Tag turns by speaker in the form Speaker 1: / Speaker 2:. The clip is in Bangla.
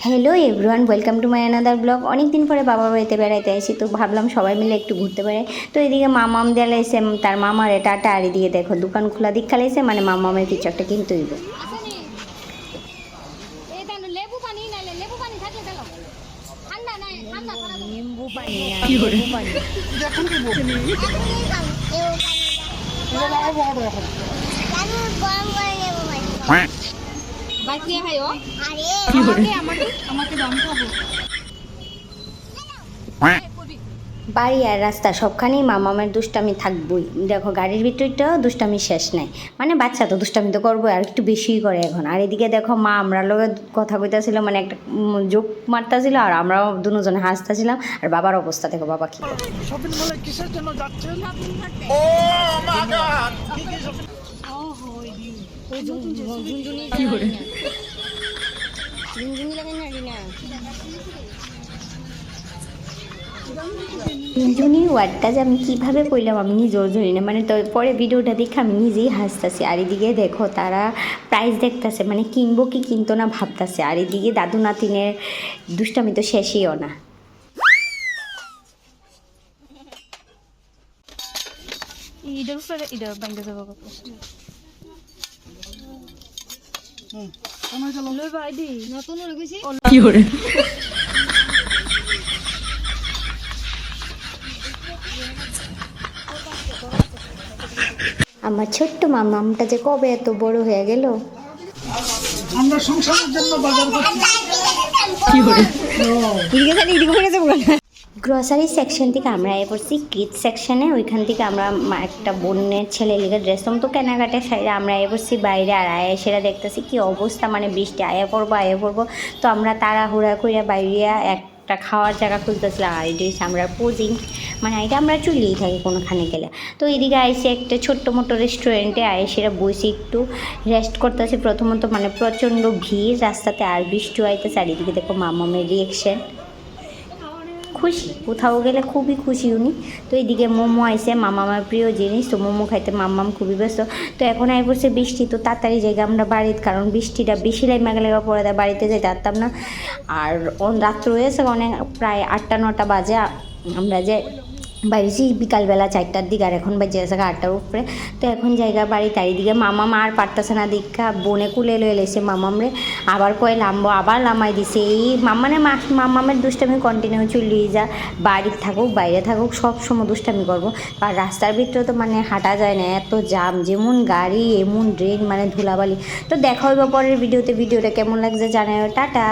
Speaker 1: Hello everyone, welcome to my another blog. অনেক দিন পরে বাবার বাড়িতে বেড়াইতে আসি, তো ভাবলাম সবাই মিলে একটু ঘুরতে পারে। তো এদিকে মামাম দেলাইছে তার মামার টাটা, আর এদিকে দেখো দোকান খোলা দিক খালাইছে, মানে মামামের কিছু একটা কিনতে হইব। বাড়ি আর রাস্তা সবখানেই মামামের দুষ্টামি থাকবই। দেখো গাড়ির ভিতরটাও দুষ্টামি শেষ নাই, মানে বাচ্চা তো দুষ্টামি তো করবো, আর একটু বেশিই করে এখন। আর এদিকে দেখো মা আমরা লোক কথা কইতাছিল, মানে একটা জোক মারতাছিল, আর আমরাও দুজনে হাসতেছিলাম। আর বাবার অবস্থা দেখো, বাবা কি
Speaker 2: শপিং মলে কিসের জন্য যাচ্ছেন? ও মাই
Speaker 1: ঝুনঝুনি ওয়ার্ডটা যে আমি কীভাবে কইলাম আমি নিজেও জানি না, মানে তো পরে ভিডিওটা দেখে আমি নিজেই হাসতেছি। আর এদিকে দেখো তারা প্রাইস দেখতেছে, মানে কিনবো কি কিনতো না ভাবতেছে। আর এদিকে দাদু নাতিনের দুষ্টামি তো শেষইও না। আমার ছোট্ট মামামটা যে কবে এত বড় হয়ে গেল।
Speaker 2: আমরা সংসারের জন্য বাজার করছি।
Speaker 1: গ্রসারি সেকশন থেকে আমরা এ পড়ছি কিড সেকশনে। ওইখান থেকে আমরা একটা বোনের ছেলে লিগে ড্রেস তো কেনাকাটা সাইডে আমরা এ পড়ছি বাইরে। আর আয়া সেটা দেখতেছি কি অবস্থা, মানে বৃষ্টি আয়া পড়বো। তো আমরা তাড়াহুড়া করে বাইরে একটা খাওয়ার জায়গা খুঁজতেছিলাম। আর এটি আমরা পুজিং, মানে এটা আমরা চুলিয়েই থাকি কোনোখানে গেলে। তো এদিকে আইসি একটা ছোট্ট মোটো রেস্টুরেন্টে সেটা বসে একটু রেস্ট করতেছি। প্রথমত মানে প্রচণ্ড ভিড় রাস্তাতে, আর বৃষ্টি আইতেছে। আর এদিকে দেখো মামামের রিয়েকশন, খুশি, কোথাও গেলে খুবই খুশি উনি। তো এইদিকে মোমো আইসে, মামামার প্রিয় জিনিস, তো মোমো খাইতে মামাম খুবই ব্যস্ত। তো এখন আই পড়ছে বৃষ্টি, তো তাড়াতাড়ি জায়গা আমরা বাড়িতে, কারণ বৃষ্টিটা বেশি লেগা পড়ে দেয়, বাড়িতে যেতে পারতাম না। আর রাত্র হয়েছে অনেক, প্রায় 8টা-9টা বাজে আমরা যে বাইরেছি বিকালবেলা 4টার দিকে, আর এখন বাজে আছে 8টার উপরে। তো এখন জায়গা বাড়ি, চারিদিকে মামাম আর পারতেছে না দীক্ষা, বনে কুলে লয়ে লেছে মামামরে। আবার কয়ে লামবো, আবার লামাই দিছে। এই মামামের দুষ্টামি কন্টিনিউ চলিয়ে যা, বাড়ির থাকুক বাইরে থাকুক সব সময় দুষ্টামি করবো। আর রাস্তার ভিতরে তো মানে হাঁটা যায় না, এত জাম, যেমন গাড়ি এমন ড্রেন, মানে ধুলাবালি। তো দেখা হইব পরের ভিডিওতে। ভিডিওটা কেমন লাগছে জানাও, টাটা।